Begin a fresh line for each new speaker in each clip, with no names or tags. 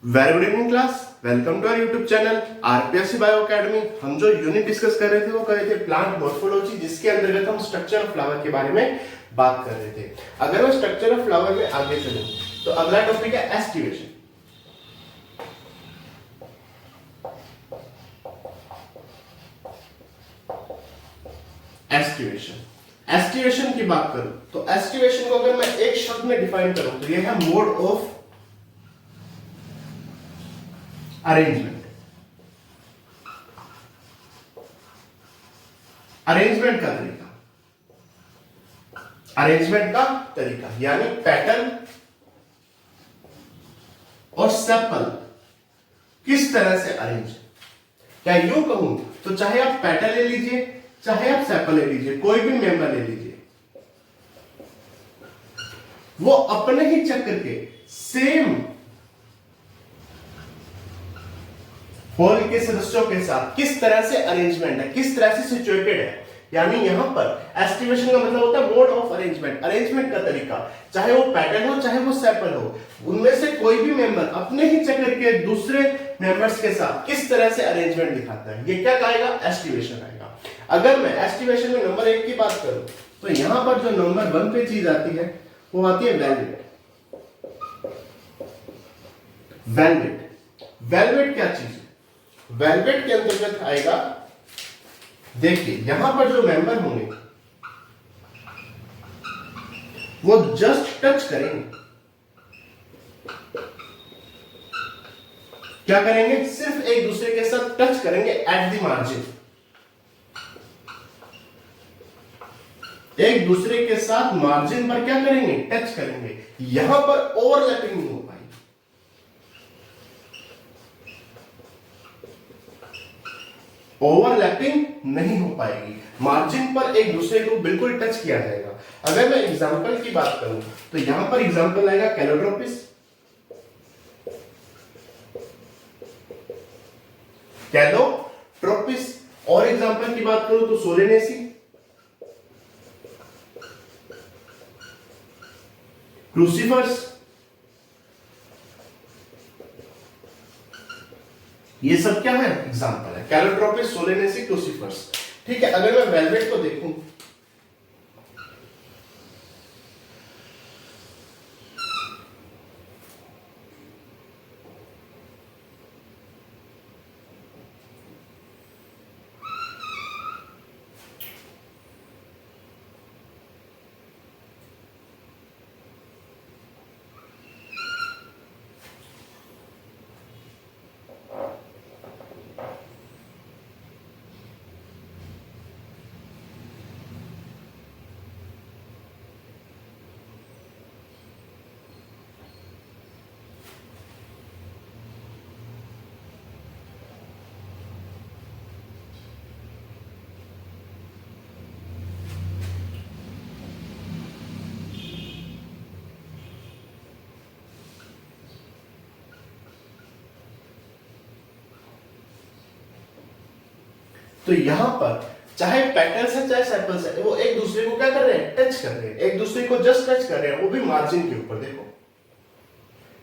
Very good evening class. Welcome to our YouTube channel RPSC bio academy. हम जो unit discuss कर रहे थे वो कर रहे थे प्लांट मॉर्फोलॉजी, जिसके अंतर्गत हम स्ट्रक्चर ऑफ फ्लावर के बारे में बात कर रहे थे। अगर मैं स्ट्रक्चर ऑफ फ्लावर में आगे चलूं तो अगला टॉपिक है एस्टिवेशन। एस्टिवेशन एस्टिवेशन की बात करूं तो एस्टिवेशन को अगर मैं एक शब्द में डिफाइन करूं तो यह है मोड ऑफ अरेंजमेंट। अरेंजमेंट का तरीका, अरेंजमेंट का तरीका यानी पैटर्न और सेपल किस तरह से अरेंज। क्या यूं कहूं तो चाहे आप पैटर्न ले लीजिए, चाहे आप सेपल ले लीजिए, कोई भी मेंबर ले लीजिए, वो अपने ही चक्र के सेम होल के सदस्यों के साथ किस तरह से अरेंजमेंट है, किस तरह से सिचुएटेड है। यानी यहां पर एस्टिमेशन का मतलब होता है मोड ऑफ अरेंजमेंट, अरेंजमेंट का तरीका, चाहे वो पैटर्न हो चाहे वो सेपल हो, उनमें से कोई भी मेंबर अपने ही चक्र के दूसरे मेंबर्स के साथ किस तरह से अरेंजमेंट दिखाता है, ये क्या कहेगा, एस्टिमेशन आएगा। अगर मैं एस्टिमेशन में नंबर 1 की बात करूं तो यहां पर जो नंबर 1 पे चीज आती है वो आती है वेलवेट। वेलवेट वेलवेट क्या चीज है? वेलवेट के अंतर्गत आएगा, देखिए यहां पर जो मेंबर होंगे वो जस्ट टच करेंगे। क्या करेंगे? सिर्फ एक दूसरे के साथ टच करेंगे एट द मार्जिन। एक दूसरे के साथ मार्जिन पर क्या करेंगे? टच करेंगे। यहां पर ओवरलैपिंग नहीं हो पाएगी। ओवरलैपिंग नहीं हो पाएगी, मार्जिन पर एक दूसरे को बिल्कुल टच किया जाएगा। अगर मैं एग्जांपल की बात करूं तो यहां पर एग्जांपल आएगा कैलोट्रोपिस, कैलोट्रोपिस। और एग्जांपल की बात करूं तो सोलेनेसी, क्रूसीफर्स। ये सब क्या है? एग्जांपल है, कैलोट्रोपिस, सोलेनेसी, क्रूसीफर्स। ठीक है, अगर मैं वेलवेट को देखूं तो यहां पर चाहे पैटर्न्स है चाहे सैंपल्स है, वो एक दूसरे को क्या कर रहे हैं? टच कर रहे हैं, एक दूसरे को जस्ट टच कर रहे हैं, वो भी मार्जिन के ऊपर। देखो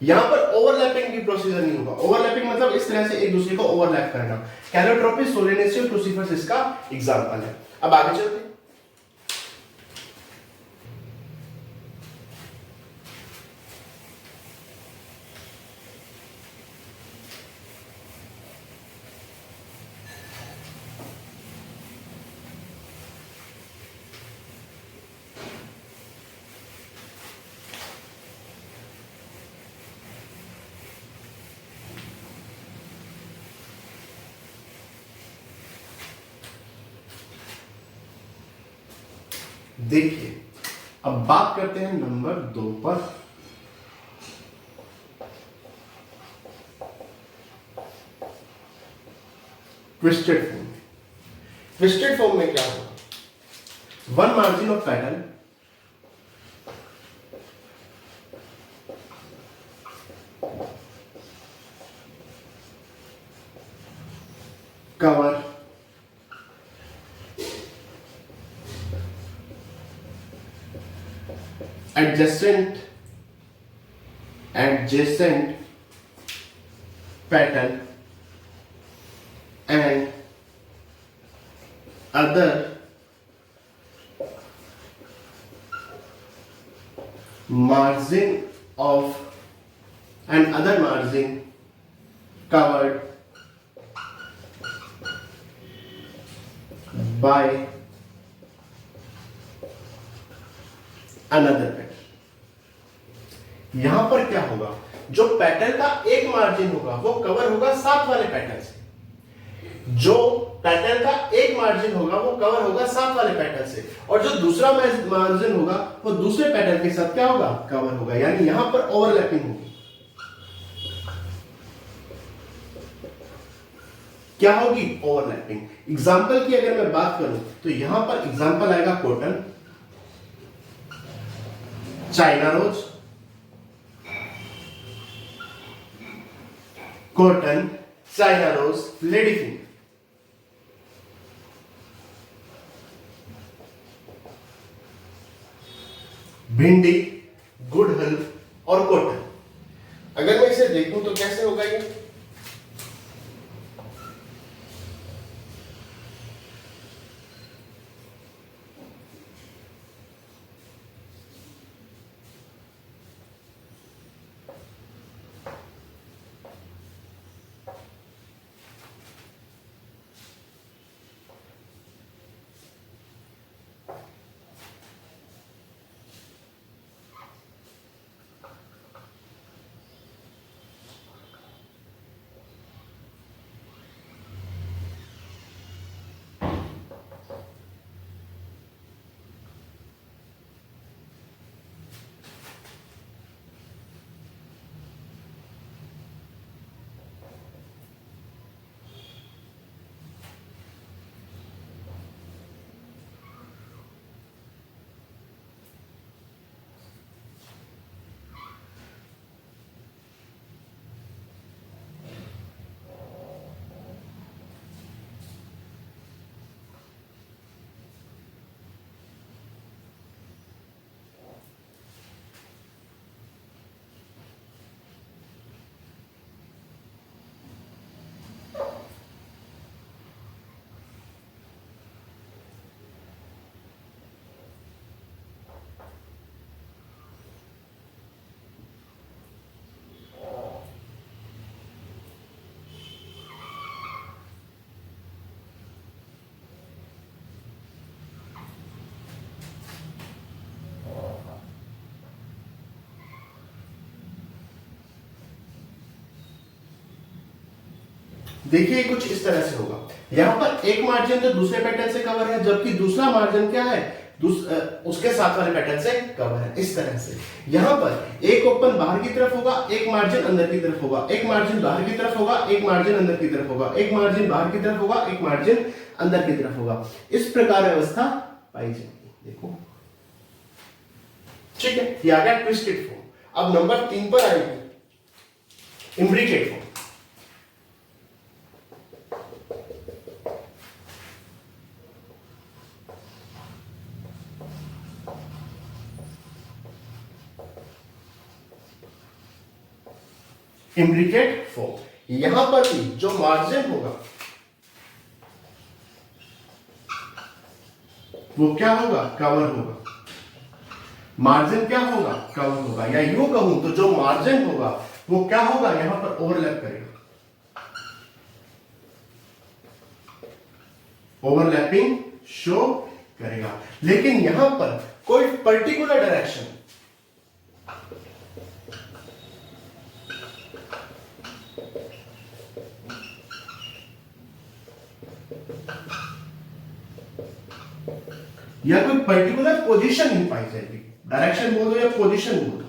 यहां पर ओवरलैपिंग की प्रोसीजर नहीं होगा। ओवरलैपिंग मतलब इस तरह से एक दूसरे को ओवरलैप करना। कैलोट्रोपिस, सोलेनेसी और क्रूसीफर्स इसका एग्जांपल है। अब आगे चलते हैं। देखिए अब बात करते हैं नंबर 2 पर। Twisted form. ट्विस्टेड फॉर्म में क्या होगा? One margin of pattern, cover, adjacent pattern and other margin covered by another pattern। यहां पर क्या होगा, जो पैटर्न का एक मार्जिन होगा वो कवर होगा साथ वाले पैटर्न से, जो पैटर्न का एक मार्जिन होगा वो कवर होगा साथ वाले पैटर्न से, और जो दूसरा मार्जिन होगा वो दूसरे पैटर्न के साथ क्या होगा, कवर होगा। यानी यहां पर ओवरलैपिंग होगी। क्या होगी, ओवरलैपिंग। एग्जांपल की अगर मैं बात करूं तो यहां पर एग्जांपल आएगा cotton, China rose, cotton, China rose, lady finger. भिंडी, गुड़हल और कॉटन। अगर मैं इसे देखूं तो कैसे होगा ये, देखिए कुछ इस तरह से होगा। यहां पर एक मार्जिन तो दूसरे पैटर्न से कवर है, जबकि दूसरा मार्जिन क्या है, उसके साथ वाले पैटर्न से कवर है। इस तरह से यहां पर एक ओपन बाहर की तरफ होगा, एक मार्जिन अंदर की तरफ होगा, एक मार्जिन बाहर की तरफ होगा, एक मार्जिन अंदर की तरफ होगा, एक मार्जिन बाहर की तरफ होगा, एक मार्जिन अंदर की तरफ होगा। इस प्रकार व्यवस्था पाई जाएगी। देखो ठीक है, ये आ गया ट्विस्टेड फॉर्म। अब नंबर 3 पर आएगी इम्ब्रिकेट फॉर्म। इम्ब्रिकेट फॉर्म, यहां पर भी जो मार्जिन होगा वो क्या होगा, कवर होगा। मार्जिन क्या होगा, कवर होगा। या यूं कहूं तो जो मार्जिन होगा वो क्या होगा, यहां पर ओवरलैप करेगा, ओवरलैपिंग शो करेगा। लेकिन यहां पर कोई पर्टिकुलर डायरेक्शन, या कोई पर्टिकुलर पोजीशन नहीं पाई जाएगी। डायरेक्शन बोल दो या पोजीशन बोल दो,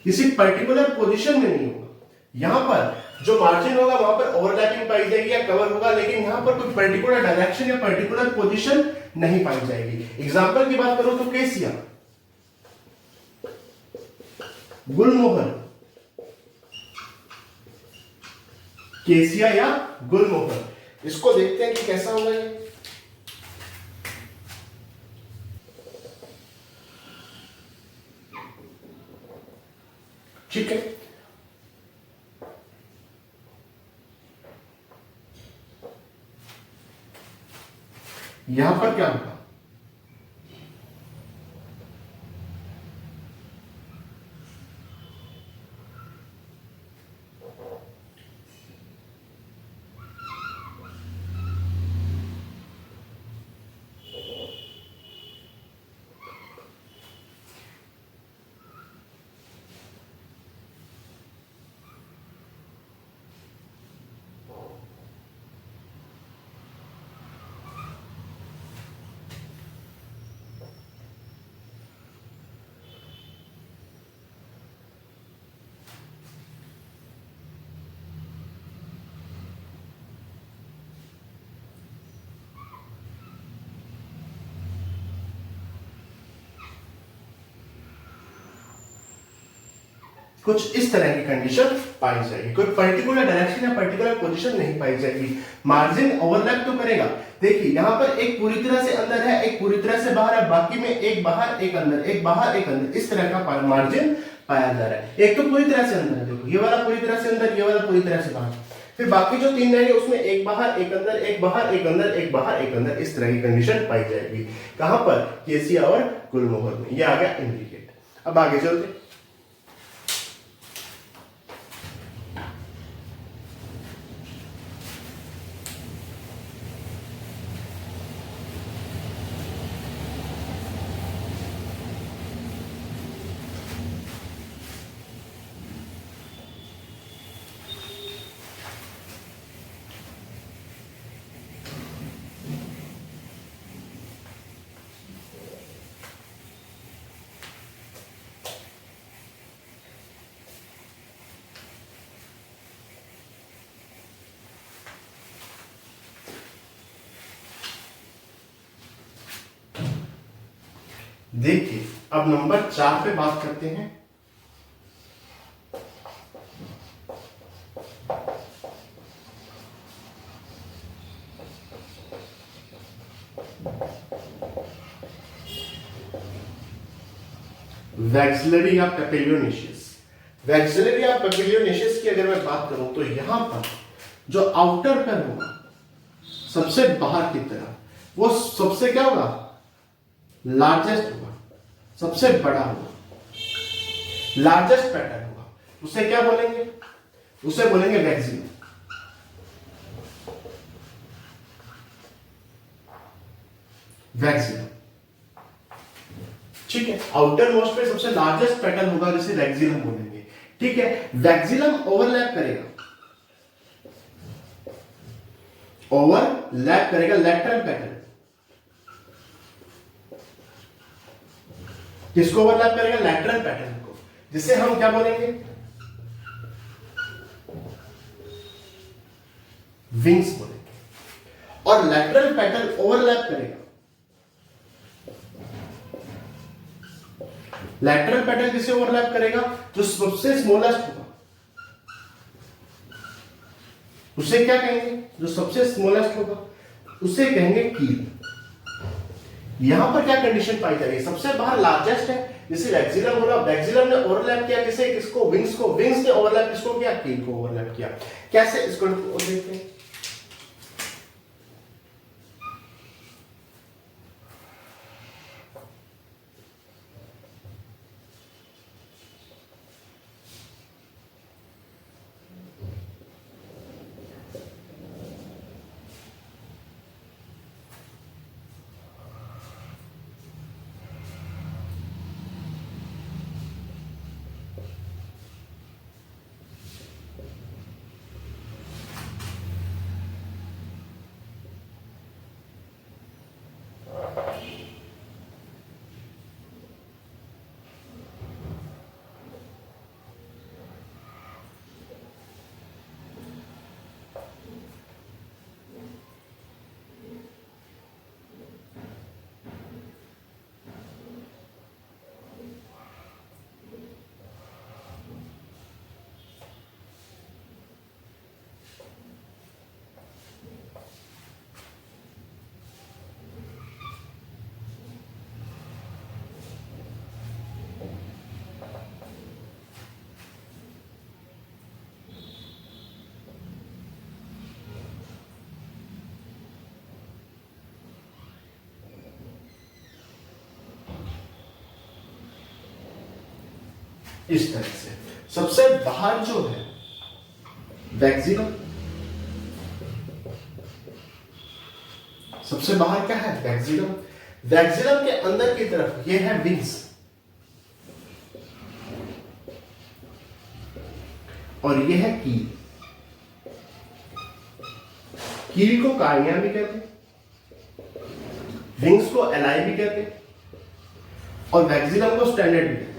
किसी पर्टिकुलर पोजीशन में नहीं होगा। यहां पर जो मार्जिन होगा वहां पर ओवरलैपिंग पाई जाएगी या कवर होगा, लेकिन यहां पर कोई पर्टिकुलर डायरेक्शन या पर्टिकुलर पोजीशन नहीं पाई जाएगी। एग्जांपल की बात करो तो केसिया, गुलमोहर, केसिया या गुलमोहर, इसको देखते हैं कि कैसा होगा ये। ठीक है, यहां पर क्या होगा, कुछ इस तरह की कंडीशन पाई जाएगी। कोई पर्टिकुलर डायरेक्शन या पर्टिकुलर पोजीशन नहीं पाई जाएगी। मार्जिन ओवरलैप तो करेगा। देखिए यहां पर एक पूरी तरह से अंदर है, एक पूरी तरह से बाहर है, बाकी में एक बाहर एक अंदर, एक बाहर एक अंदर, इस तरह का मार्जिन पाया जा रहा है। एक तो पूरी तरह से अंदर है, देखो ये वाला पूरी तरह से अंदर, ये वाला पूरी तरह से बाहर, फिर बाकी जो तीन रहेंगे उसमें एक बाहर एक अंदर, एक बाहर एक अंदर, एक बाहर एक अंदर, इस तरह की कंडीशन पाई जाएगी। कहां पर, केसिया और गुलमोहर में। ये आ गया इंडिकेट। अब आगे चलते, देखिए अब नंबर 4 पे बात करते हैं। वैक्सिलरी या पेपिलियोनेशियस। वैक्सिलरी या पेपिलियोनेशियस की अगर मैं बात करूं तो यहां पर जो आउटर पैर होगा सबसे बाहर की तरफ, वो सबसे क्या होगा, लार्जेस्ट होगा, सबसे बड़ा होगा, लार्जेस्ट पैटर्न होगा। उसे क्या बोलेंगे, उसे बोलेंगे वैक्सिलम। वैक्सिलम, ठीक है। आउटर मोस्ट पे सबसे लार्जेस्ट पैटर्न होगा जिसे वैक्सिलम बोलेंगे, ठीक है। वैक्सिलम ओवरलैप करेगा, ओवरलैप करेगा लैटरल पैटर्न। किसको ओवरलैप करेगा, लैटरल पैटर्न को, जिसे हम क्या बोलेंगे, विंग्स बोलेंगे। और लैटरल पैटर्न ओवरलैप करेगा, लैटरल पैटर्न किसे ओवरलैप करेगा, जो सबसे स्मॉलेस्ट होगा, उसे क्या कहेंगे, जो सबसे स्मॉलेस्ट होगा उसे कहेंगे कील। यहां पर क्या कंडीशन पाई जा रही है, सबसे बाहर लार्जेस्ट है जिसे वैक्सिलम बोला, वैक्सिलम ने ओवरलैप किया किसे, किसको, विंग्स को, विंग्स ने ओवरलैप किसको किया, कील को ओवरलैप किया। कैसे, इसको देखते हैं। इस तरह से। सबसे बाहर जो है वैक्सीनम, सबसे बाहर क्या है वैक्सीनम। वैक्सीनम के अंदर की तरफ ये है विंग्स, और ये है कील। कील को कार्निया भी कहते हैं, विंग्स को एलाई भी कहते हैं, और वैक्सीनम को स्टैंडर्ड भी कहते हैं।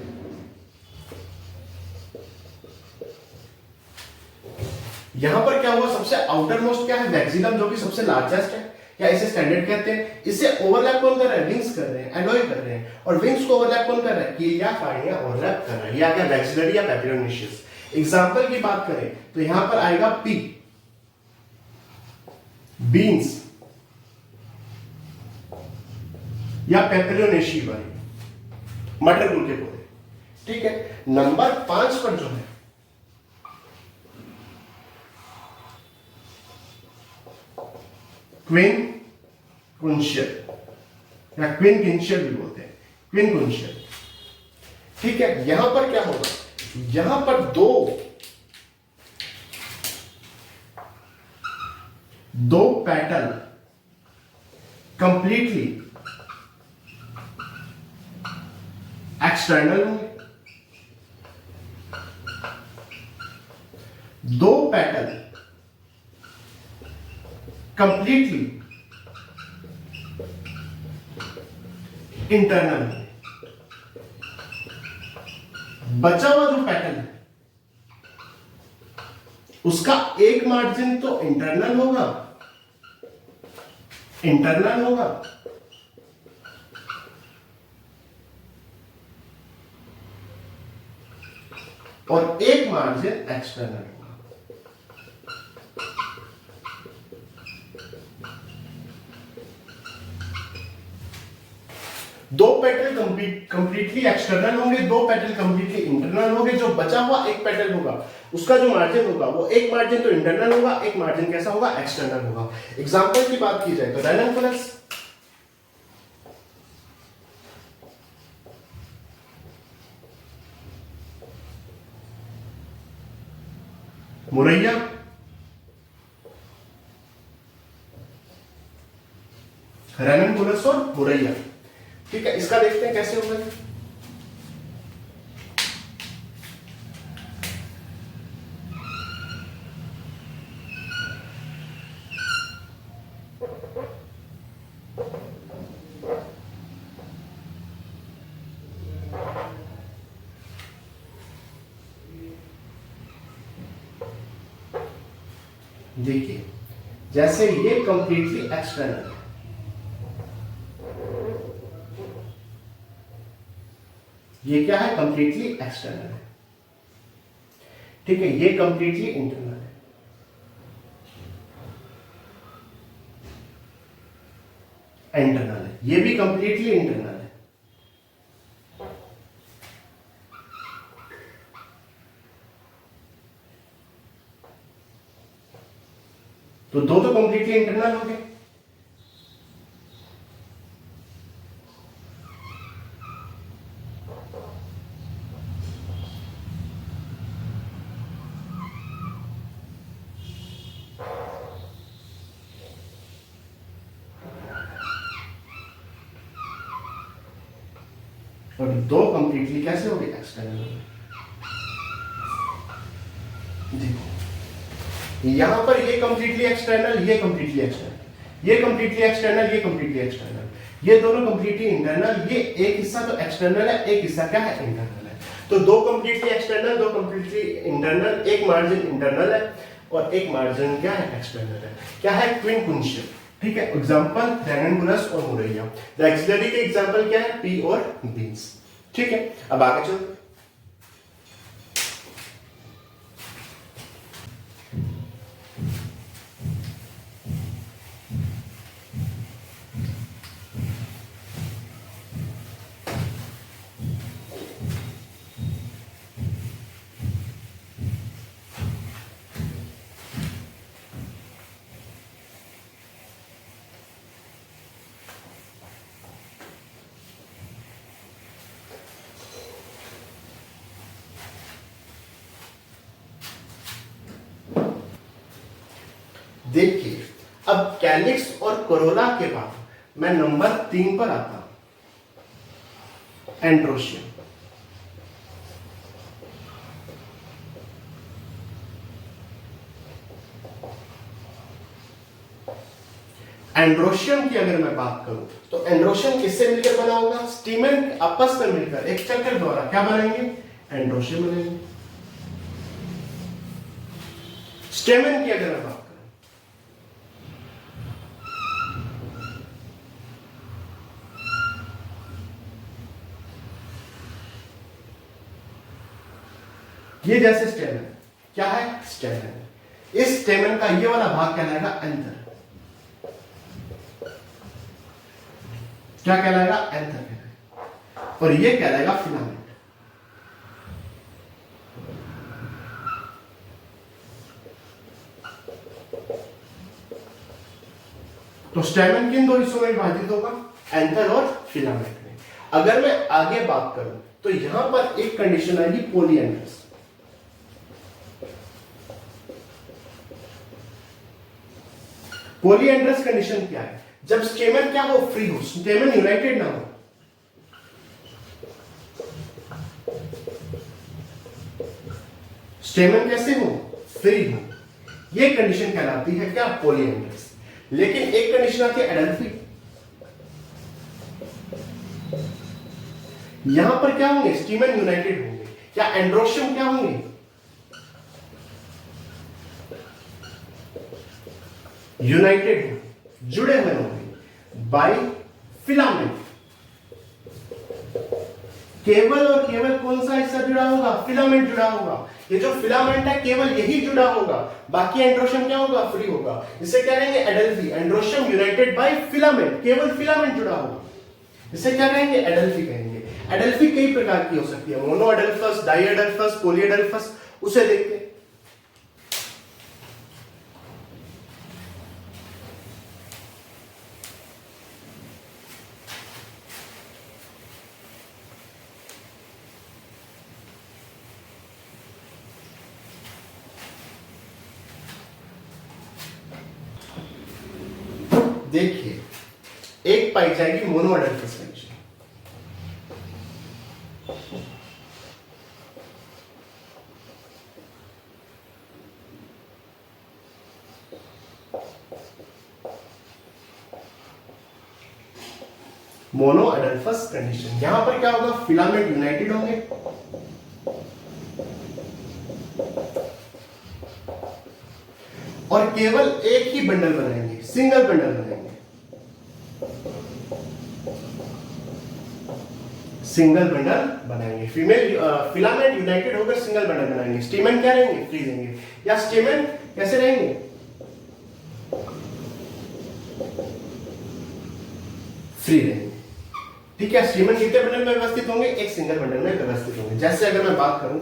यहां पर क्या हुआ, सबसे आउटर मोस्ट क्या है वैक्सीनम, जो कि सबसे लार्जेस्ट है, या इसे स्टैंडर्ड कहते हैं। इसे ओवरलैप कौन कर रहा है, विंग्स कर रहे हैं, एलॉय कर रहे हैं। और विंग्स को ओवरलैप कौन कर रहा है, कील या कार्निया ओवरलैप कर रहा है। या क्या वैक्सिलरी या पेपिलोनिशियस। एग्जांपल की बात करें तो यहां पर आएगा पी, बीन्स या पेपिलोनेशी वाली मटर कुल के पौधे। ठीक है, नंबर 5 पर जो है क्विन कुंशियल या क्विन किंशियल भी बोलते हैं, क्विन कुंशियल। ठीक है, यहां पर क्या होगा, यहां पर दो पैटर्न कंप्लीटली एक्सटर्नल होंगे, दो पैटर्न कंप्लीटली इंटरनल होंगे। बचा हुआ जो पैटर्न है उसका एक मार्जिन तो इंटरनल होगा, और एक मार्जिन एक्सटर्नल होगा। दो पेटल कंप्लीटली एक्सटर्नल होंगे, दो पेटल कंप्लीटली इंटरनल होंगे। जो बचा हुआ एक पेटल होगा उसका जो मार्जिन होगा वो एक मार्जिन तो इंटरनल होगा, एक मार्जिन कैसा होगा, एक्सटर्नल होगा। एग्जांपल की बात की जाए तो रैननकुलस, मुरैया, रैननकुलस और मुरैया। ठीक है, इसका देखते हैं कैसे होगा। देखिए, जैसे ये कंप्लीटली एक्सटर्नल है, ये क्या है, कंप्लीटली एक्सटर्नल है। ठीक है, ये कंप्लीटली इंटरनल है। इंटरनल है, ये भी कंप्लीटली इंटरनल है। तो दो तो कंप्लीटली इंटरनल हो गए। और दो कंप्लीटली कैसे हो गए, एक्सटर्नल हो गए। देखो, यहां पर ये कंप्लीटली एक्सटर्नल, ये कंप्लीटली एक्सटर्नल, ये कंप्लीटली एक्सटर्नल, ये कंप्लीटली एक्सटर्नल, ये दोनों कंप्लीटली इंटरनल। ये एक हिस्सा तो एक्सटर्नल है, एक हिस्सा क्या है, इंटरनल है। तो दो कंप्लीटली एक्सटर्नल, दो कंप्लीटली इंटरनल, एक मार्जिन इंटरनल है और एक मार्जिन क्या है, एक्सटर्नल है। क्या है, क्विन कुंशियल। ठीक है, एग्जांपल रैननकुलस और मुरैया। द एक्सिलरी के एग्जांपल क्या है, पी और बीन्स। ठीक है, अब आगे चलते। देखिए अब कैलिक्स और कोरोला के बाद मैं नंबर 3 पर आता हूं, एंड्रोशियम। एंड्रोशियम की अगर मैं बात करूं तो एंड्रोशियम किससे मिलकर बना होगा? स्टीमेन आपस में मिलकर एक चक्कर द्वारा क्या बनाएंगे? एंड्रोशियम बनाएंगे। स्टेमन की अगर मैं बात करूं, ये जैसे स्टेमन क्या है? स्टेमन। इस स्टेमन का ये वाला भाग कहलाएगा एंथर। क्या कहलाएगा? एंथर कहलाएगा। और ये कहलाएगा फिलामेंट। तो स्टेमन किन दो हिस्सों में विभाजित होगा? एंथर और फिलामेंट में। अगर मैं आगे बात करूं तो यहां पर एक कंडीशन आएगी पॉलीएंड्रस। पॉलीएंड्रस कंडीशन क्या है? जब स्टेमन क्या हो? फ्री हो, स्टेमन यूनाइटेड ना हो। स्टेमन कैसे हो? फ्री हो। ये कंडीशन कहलाती है क्या? पॉलीएंड्रस। लेकिन एक कंडीशन आती है एडल्फी। यहां पर क्या होंगे? स्टेमन यूनाइटेड होंगे। क्या एंड्रोशियम क्या होंगे? यूनाइटेड होंगे, जुड़े हुए होंगे बाय फिलामेंट। केवल और केवल कौन सा हिस्सा जुड़ा होगा? फिलामेंट जुड़ा होगा। ये जो फिलामेंट है केवल यही जुड़ा होगा, बाकी एंड्रोशियम क्या होगा? फ्री होगा। इसे क्या कहेंगे? Adelphy. Androecium united by filament, केवल फिलामेंट जुड़ा होगा, इसे क्या कहेंगे? एडल्फी कहेंगे। एडल्फी कई प्रकार की हो सकती है, monadelphous, diadelphous, polyadelphous, उसे देखते हैं। देखिए एक पाई जाएगी monadelphous condition. Monadelphous condition, यहां पर क्या होगा? फिलामेंट यूनाइटेड होंगे और केवल एक ही बंडल बनाएंगे, सिंगल बंडल बनाएंगे। सिंगल बंडल बनाएंगे। फीमेल फिलामेंट यूनाइटेड होकर सिंगल बंडल बनाएंगे। स्टेमन क्या रहेंगे? फ्री रहेंगे। या स्टेमन कैसे रहेंगे? फ्री रहेंगे। ठीक है। स्टेमन कितने बंडल में व्यवस्थित होंगे? एक सिंगल बंडल में व्यवस्थित होंगे। जैसे अगर मैं बात करूं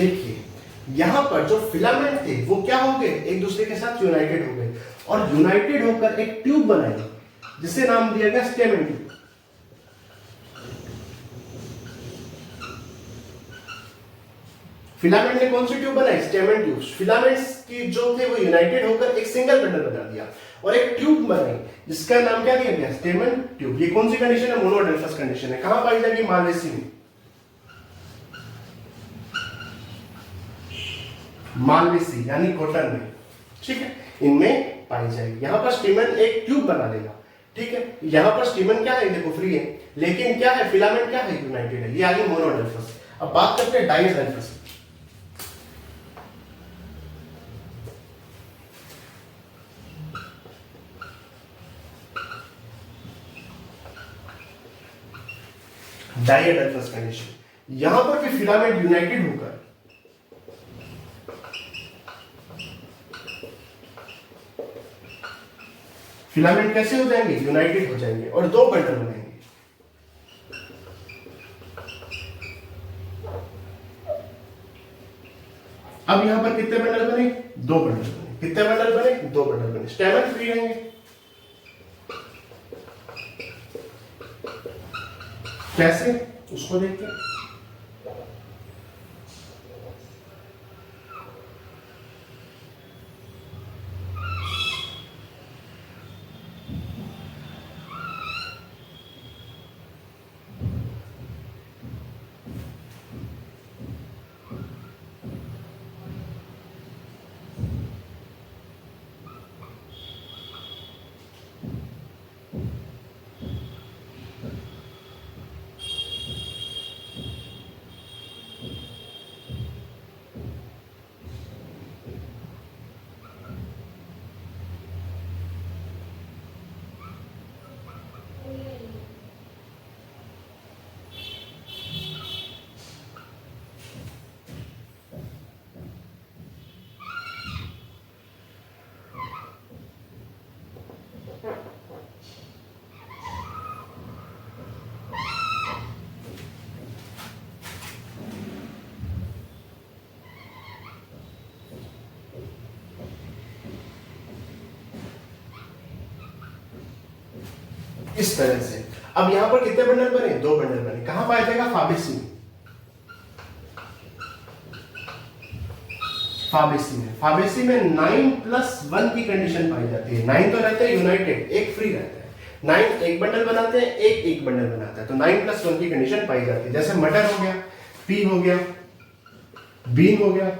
देखिए यहां पर जो फिलामेंट थे वो क्या हो गए, एक दूसरे के साथ यूनाइटेड हो गए और यूनाइटेड होकर एक ट्यूब बनाई जिसे नाम दिया गया स्टेमन ट्यूब। फिलामेंट ने कौन सी ट्यूब बनाई, स्टेमन ट्यूब। फिलामेंट्स की जो थे वो यूनाइटेड होकर एक सिंगल बंडल बना दिया और एक ट्यूब बनाई जिसका नाम क्या दिया गया, स्टेमन ट्यूब। ये कौन सी कंडीशन है, मोनोडेल्फस कंडीशन है। कहां पाई जाएगी, मालवेसी में। मालवेसी यानी कॉटन में, ठीक है, इनमें पाई जाएगी। यहां पर स्टीमन एक ट्यूब बना देगा, ठीक है। यहां पर स्टीमन क्या है, देखो फ्री है, लेकिन क्या है, फिलामेंट क्या है, यूनाइटेड है। ये आ गई मोनोडेल्फस। अब बात करते हैं डाइडेल्फस। डाइडेल्फस कंडीशन, यहां पर भी फिलामेंट यूनाइटेड होकर फिलामेंट कैसे हो जाएंगे, यूनाइटेड हो जाएंगे और दो बंडल बनेंगे। अब यहां पर कितने बंडल बने, दो बंडल बने। कितने बंडल बने, दो बंडल बने। स्टेमन फ्री रहेंगे। कैसे, उसको देखते हैं। इस तरह से। अब यहां पर कितने बंडल बने, दो बंडल बने। कहां पाया जाएगा, फाबेसी में। फाबेसी में, फाबेसी में 9+1 की कंडीशन पाई जाती है। 9 तो रहते हैं यूनाइटेड, एक फ्री रहता है। 9 एक बंडल बनाते हैं, एक एक बंडल बनाता है, तो 9+1 की कंडीशन पाई जाती है। जैसे मटर हो गया, पी हो गया, बीन हो गया,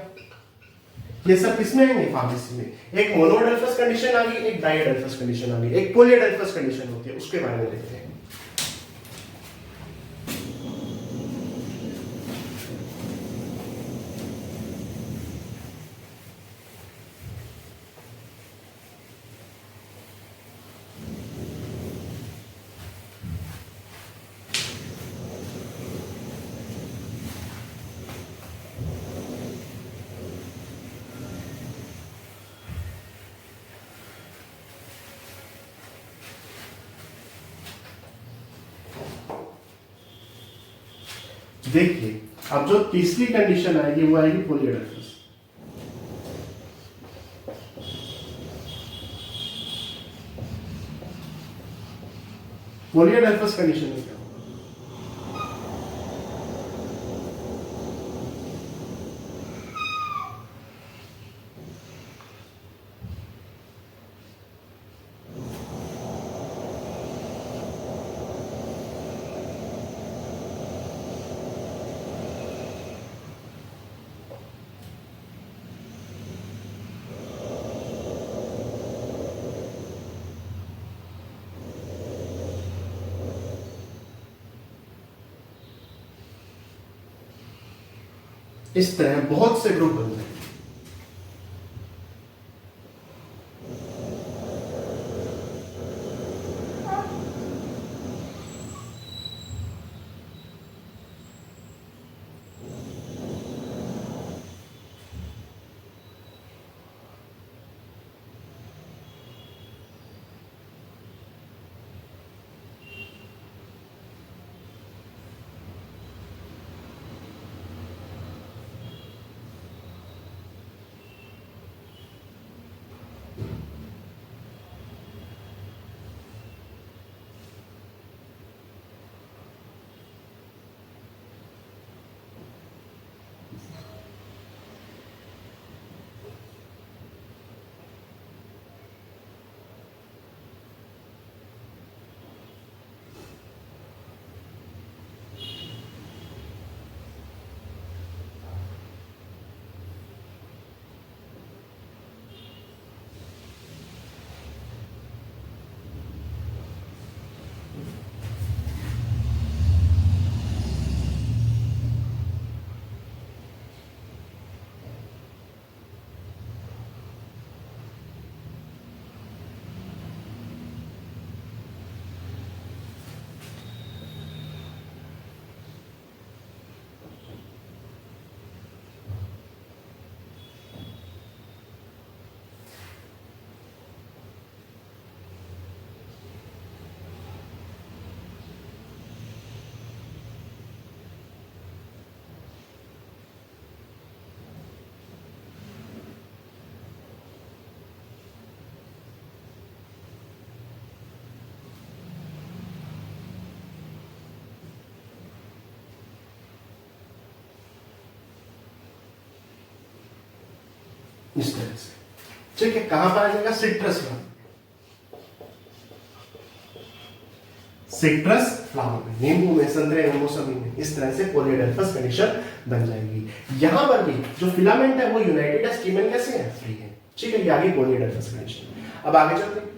ये सब किसमें आएंगे, फाबेसी में। एक मोनोडेल्फस कंडीशन आ गई, एक डाइडेल्फस कंडीशन आ गई, एक पॉलीडेल्फस कंडीशन होती है, उसके बारे में देखते हैं। देखिए अब जो तीसरी कंडीशन आएगी वो आएगी पॉलीडेल्फस। पॉलीडेल्फस कंडीशन में क्या होगा, इस तरह बहुत से ग्रुप बनते हैं। इस तरह से, ठीक है। कहां पाया जाएगा? सिट्रस फ्लावर, सिट्रस फ्लावर में, नींबू में, संतरे में, मौसमी में, इस तरह से पॉलीडेल्फस कंडीशन बन जाएगी। यहां पर भी जो फिलामेंट है वो यूनाइटेड है, स्टीमन कैसे है? फ्री है, ठीक है। ये आगे पॉलीडेल्फस कंडीशन। अब आगे चलते हैं।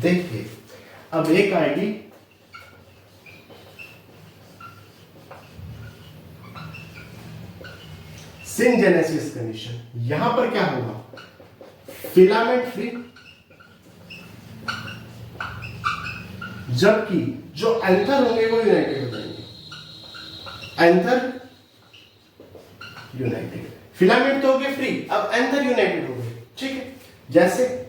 देखिए अब एक आएगी सिनजेनेसिस कंडीशन। यहां पर क्या होगा? फिलामेंट फ्री, जबकि जो एंथर होंगे वो यूनाइटेड हो जाएंगे। एंथर यूनाइटेड, फिलामेंट तो हो गए फ्री, अब एंथर यूनाइटेड हो गए, ठीक है। जैसे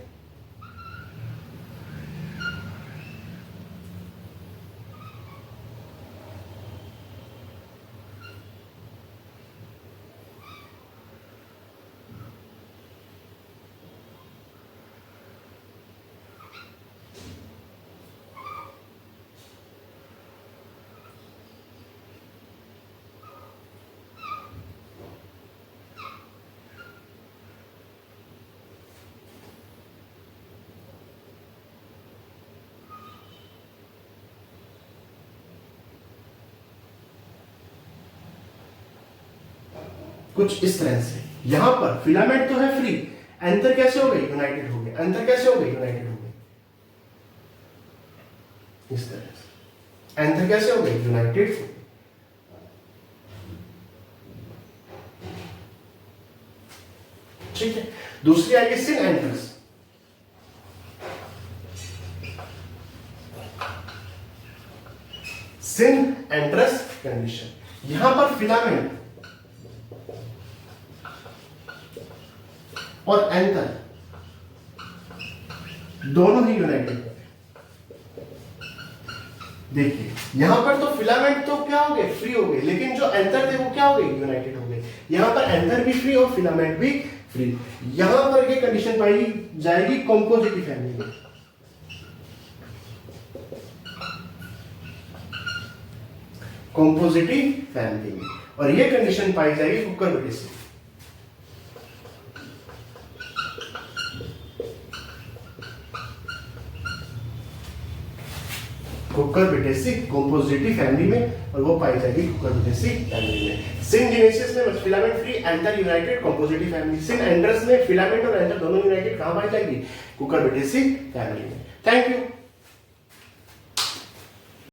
कुछ इस तरह से, यहां पर फिलामेंट तो है फ्री, एंथर कैसे हो गए? यूनाइटेड हो गए। एंथर कैसे हो गए? यूनाइटेड हो गए, इस तरह से। एंथर कैसे हो गए? यूनाइटेड हो गए, ठीक है। दूसरी आएगी सिन एंट्रस। सिन एंट्रस कंडीशन, यहां पर फिलामेंट और एंथर दोनों ही यूनाइटेड। देखिए यहां पर तो फिलामेंट तो क्या हो गए? फ्री हो गए, लेकिन जो एंथर थे वो क्या हो गए? यूनाइटेड हो गए। यहां पर एंथर भी फ्री और फिलामेंट भी फ्री। यहां पर ये कंडीशन पाई जाएगी कॉम्पोजिटिव फैमिली में। कॉम्पोजिटिव फैमिली में, और ये कंडीशन पाई जाएगी कुकुरबिटेसी। कुकुरबिटेसी कॉम्पोजिटिव फैमिली में, और वो पाई जाएगी कुकुरबिटेसी फैमिली में। सिनजेनेसिस में filament free, anther united, compositae family. Synandrous में फिलामेंट और एंथर दोनों यूनाइटेड, कहां पाई जाएगी? कुकुरबिटेसी फैमिली में। Thank you.